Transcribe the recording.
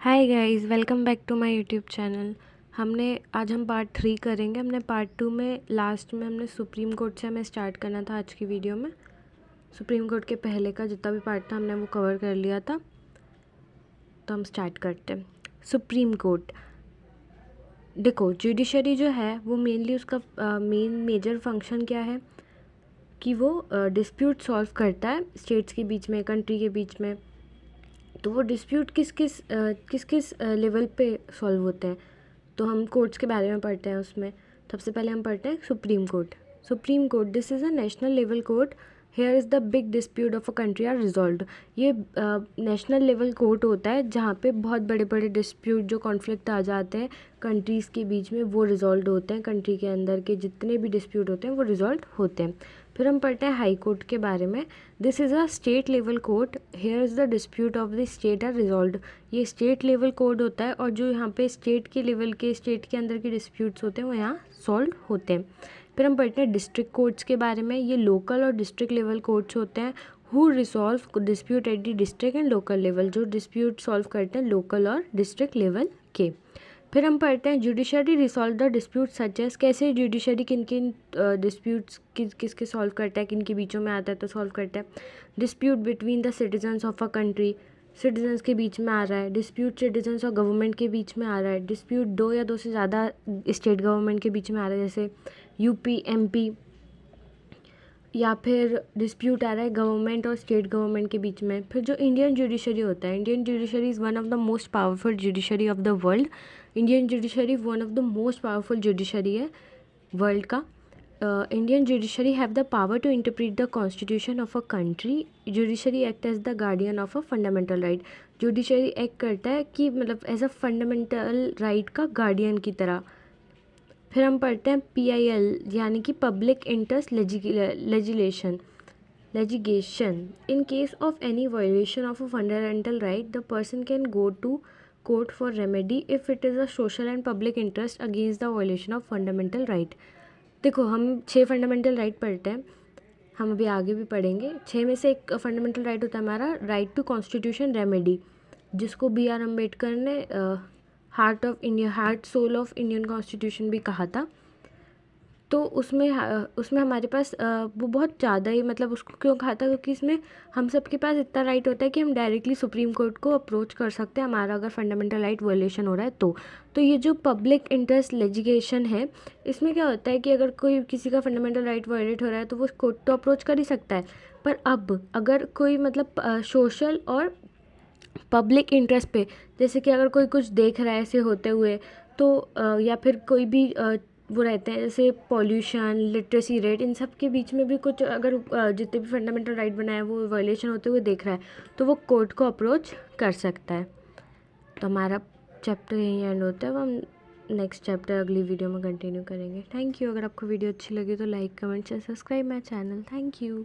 Hi guys, welcome back to my YouTube channel. आज हम part 3 करेंगे। हमने पार्ट 2 में लास्ट में हमने सुप्रीम कोर्ट से हमें स्टार्ट करना था। आज की वीडियो में सुप्रीम कोर्ट के पहले का जितना भी पार्ट था हमने वो कवर कर लिया था। तो हम स्टार्ट करते हैं। सुप्रीम कोर्ट, देखो जुडिशरी जो है वो मेनली उसका मेजर फंक्शन क्या है कि वो डिस्प्यूट सॉल्व करता है स्टेट्स के बीच में, कंट्री के बीच में। तो वो डिस्प्यूट किस किस लेवल पे सॉल्व होते हैं, तो हम कोर्ट्स के बारे में पढ़ते हैं। उसमें सबसे पहले हम पढ़ते हैं supreme court. Supreme court, this is a national level court. Here is the big dispute of a country are resolved. ये नेशनल लेवल कोर्ट होता है जहाँ पे बहुत बड़े बड़े डिस्प्यूट, जो कॉन्फ्लिक्ट आ जाते हैं कंट्रीज़ के बीच में, वो रिजॉल्व होते हैं। कंट्री के अंदर के जितने भी डिस्प्यूट होते हैं वो रिजॉल्व होते हैं। फिर हम पढ़ते हैं हाई कोर्ट के बारे में। This is a state level court. Here is the dispute of the state are resolved. ये स्टेट लेवल कोर्ट होता है और जो यहाँ पे स्टेट के लेवल के, स्टेट के अंदर के डिस्प्यूट्स होते हैं वो यहाँ सॉल्व होते हैं। फिर हम पढ़ते हैं डिस्ट्रिक्ट कोर्ट्स के बारे में। ये लोकल और डिस्ट्रिक्ट लेवल कोर्ट्स होते हैं who resolve dispute at the district and local level, जो डिस्प्यूट सॉल्व करते हैं लोकल और डिस्ट्रिक्ट लेवल के। फिर हम पढ़ते हैं judiciary resolve the dispute such as, कैसे जुडिशरी किन किन डिस्प्यूट्स किसके सॉल्व करता है, किन के बीचों में आता है तो सॉल्व करता है। Dispute between the citizens of a country, citizens के बीच में आ रहा है। डिस्प्यूट सिटीजन्स और गवर्नमेंट के बीच में आ रहा है। डिस्प्यूट दो या दो से ज़्यादा स्टेट गवर्नमेंट के बीच में आ रहा है, जैसे यूपी, एमपी। या फिर डिस्प्यूट आ रहा है गवर्नमेंट और स्टेट गवर्नमेंट के बीच में। फिर जो इंडियन जुडिशरी होता है, Indian judiciary is one of the most powerful judiciary of the world. Indian judiciary one of the most powerful judiciary है वर्ल्ड का। Indian judiciary have the power to interpret the constitution of a country. Judiciary act as the guardian of a fundamental right. Judiciary act करता है कि मतलब as a fundamental right का guardian की तरह। फिर हम पढ़ते हैं PIL, यानी कि public interest litigation. In case of any violation of a fundamental right, the person can go to court for remedy if it is a social and public interest against the violation of fundamental right. देखो, हम 6 fundamental right पढ़ते हैं, हम अभी आगे भी पढ़ेंगे। 6 में से एक फंडामेंटल राइट होता है हमारा राइट टू कॉन्स्टिट्यूशन रेमेडी, जिसको BR अम्बेडकर ने heart of India, heart soul of Indian constitution भी कहा था। तो उसमें हमारे पास वो बहुत ज़्यादा ही, मतलब उसको क्यों कहा था, क्योंकि इसमें हम सब के पास इतना राइट होता है कि हम डायरेक्टली सुप्रीम कोर्ट को अप्रोच कर सकते हैं हमारा अगर फंडामेंटल राइट वायलेशन हो रहा है तो ये जो पब्लिक इंटरेस्ट लेजिगेशन है, इसमें क्या होता है कि अगर कोई किसी का फंडामेंटल राइट वायलेट हो रहा है तो वो कोर्ट तो अप्रोच कर ही सकता है। पर अब अगर कोई मतलब सोशल और पब्लिक इंटरेस्ट पे, जैसे कि अगर कोई कुछ देख रहा है ऐसे होते हुए, तो या फिर कोई भी वो रहते हैं जैसे पॉल्यूशन, लिटरेसी रेट, इन सब के बीच में भी कुछ अगर जितने भी फंडामेंटल राइट बनाए वो वायलेशन होते हुए देख रहा है तो वो कोर्ट को अप्रोच कर सकता है। तो हमारा चैप्टर यहीं एंड होता है। अब हम नेक्स्ट चैप्टर अगली वीडियो में कंटिन्यू करेंगे। Thank you. अगर आपको वीडियो अच्छी लगी तो like, comment, share, subscribe my channel. Thank you.